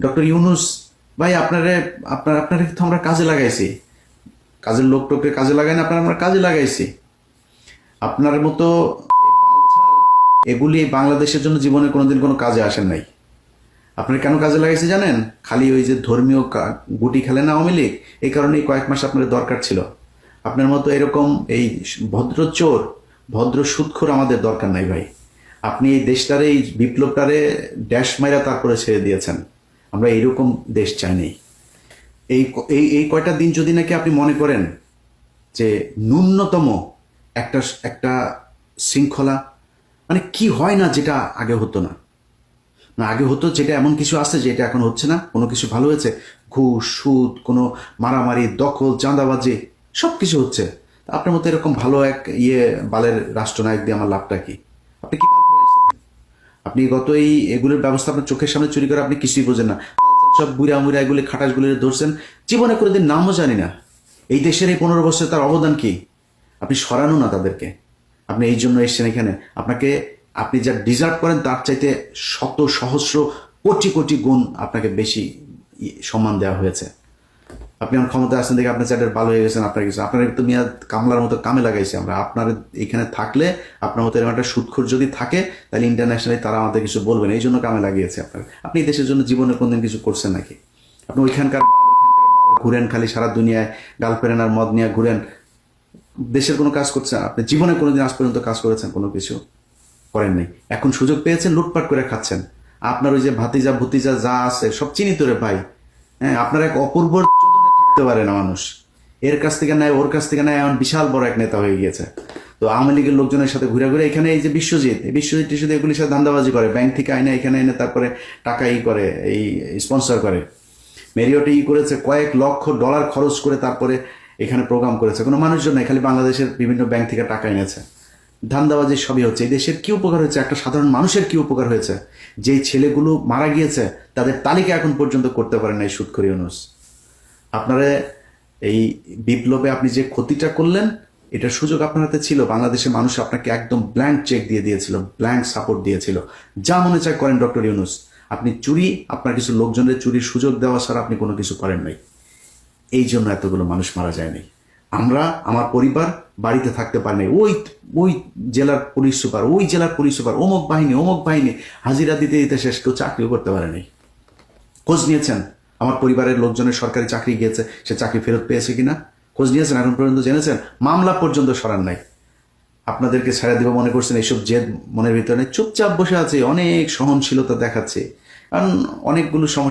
Doctor Yunus ভাই, আপনারা তো আমরা কাজে লাগাইছি, কাজের লোক টোককে কাজে লাগাই না, আমরা কাজে লাগাইছি। আপনার মতো এগুলি বাংলাদেশের জন্য জীবনে কোনোদিন কোনো কাজে আসেন নাই। আপনার কেন কাজে লাগাইছে জানেন? খালি ওই যে ধর্মীয় গুটি খেলে না আওয়ামী লীগ, এই কারণেই কয়েক মাস আপনার দরকার ছিল। আপনার মতো এরকম এই ভদ্র চোর, ভদ্র সুদখোর আমাদের দরকার নাই ভাই। আপনি এই দেশটারে, এই বিপ্লবটারে ড্যাশ মাইরা তারপরে ছেড়ে দিয়েছেন। আমরা এইরকম দেশ চাই নাই। এই এই এই কয়টা দিন যদি নাকি আপনি মনে করেন যে ন্যূনতম একটা একটা শৃঙ্খলা, মানে কি হয় না যেটা আগে হতো না, না আগে হতো যেটা, এমন কিছু আছে যেটা এখন হচ্ছে না, কোনো কিছু ভালো হয়েছে? ঘুষ, সুদ, কোনো মারামারি, দখল, চাঁদাবাজি, সব কিছু হচ্ছে। আপনার মতো এরকম ভালো এক বালের রাষ্ট্রনায়ক দিয়ে আমার লাভটা কি? আপনি কি আপনি গত এগুলোর ব্যবস্থা আপনার চোখের সামনে চুরি করে আপনি কিছুই বোঝেন না। সব বুড়া মুড়া এগুলি খাটাসগুলি ধরছেন, জীবনে কোনোদিন নামও জানি না। এই দেশের এই 15 বছরে তার অবদান কি? আপনি সরানো না তাদেরকে। আপনি এই জন্য এসছেন এখানে। আপনি যা ডিজার্ভ করেন তার চাইতে শত সহস্র কোটি কোটি গুণ আপনাকে বেশি সম্মান দেওয়া হয়েছে। আপনি আমার ক্ষমতায় আসেন দেখে আপনার চ্যাটের ভালো হয়ে গেছেন, আপনার কিছু আপনার তো মিয়া কামলার মতো কামে লাগাইছে। আমরা আপনার এখানে থাকলে, আপনার মতো এরকম একটা সুদখোর যদি থাকে, তাহলে ইন্টারন্যাশনালি তারা আমাদের কিছু বলবেন, এই জন্য কামে লাগিয়েছে আপনার। আপনি দেশের জন্য জীবনে কোনদিন কিছু করছেন নাকি? আপনি ওইখানকার ঘুরেন, খালি সারা দুনিয়ায় গার্লফ্রেন্ড আর মদ নিয়ে ঘুরেন, দেশের কোনো কাজ করছেন? আপনি জীবনে কোনোদিন আজ পর্যন্ত কাজ করেছেন? কোনো কিছু করেন নাই। এখন সুযোগ পেয়েছেন, লুটপাট করে খাচ্ছেন। আপনার ওই যে ভাতিজা ভতিজা যা আছে সব চিনিত রে ভাই। হ্যাঁ, আপনার এক অপূর্ব থাকতে পারে না মানুষ, এর কাছ থেকে নেয়, ওর কাছ থেকে নেয়, এমন বিশাল বড় এক নেতা হয়ে গিয়েছে। তো আওয়ামী লীগের লোকজনের সাথে ঘুরে ঘুরে এখানে এই যে বিশ্বজিৎ টিশ্বজিৎ এগুলির সাথে ধান্দাবাজি করে, ব্যাংক থেকে আইনে এখানে এনে তারপরে টাকা করে, এই স্পন্সর করে। মেরিওটে করেছে, কয়েক লক্ষ ডলার খরচ করে তারপরে এখানে প্রোগ্রাম করেছে। কোনো মানুষজন নাই, খালি বাংলাদেশের বিভিন্ন ব্যাংক থেকে টাকা এনেছে। ধান্দাবাজি সবই হচ্ছে। এই দেশের কি উপকার হয়েছে? একটা সাধারণ মানুষের কি উপকার হয়েছে? যেই ছেলেগুলো মারা গিয়েছে তাদের তালিকা এখন পর্যন্ত করতে পারেন নাই সুদখোর ইউনূস। আপনারা এই বিপ্লবে আপনি যে ক্ষতিটা করলেন, এটার সুযোগ আপনার হাতে ছিল। বাংলাদেশের মানুষ আপনাকে একদম ব্ল্যাঙ্ক চেক দিয়ে দিয়েছিল, ব্ল্যাঙ্ক সাপোর্ট দিয়েছিল। যা মনে চায় করেন ডক্টর ইউনূস। আপনি আপনার কিছু লোকজনের চুরির সুযোগ দেওয়া ছাড়া আপনি কোনো কিছু করেন নাই। এই জন্য এতগুলো মানুষ মারা যায়নি। আমার পরিবার বাড়িতে থাকতে পারে নাই। ওই ওই জেলার পুলিশ সুপার, ওই জেলার পুলিশ সুপার, অমুক বাহিনী হাজিরা দিতে দিতে শেষ, কেউ চাকরিও করতে পারে নাই। খোঁজ নিয়েছেন আমার পরিবারের লোকজনের সরকারি চাকরি গিয়েছে, সে চাকরি ফেরত পেয়েছে কিনা খোঁজ নিয়েছেন? এখন পর্যন্ত জেনেছেন? মামলা পর্যন্ত সরান নাই। আপনাদেরকে ছেড়ে দেব মনে করছেন, এইসব জেদ মনের ভিতরে চুপচাপ বসে আছে, অনেক সহনশীলতা দেখাচ্ছে, কারণ অনেকগুলো সমস্যা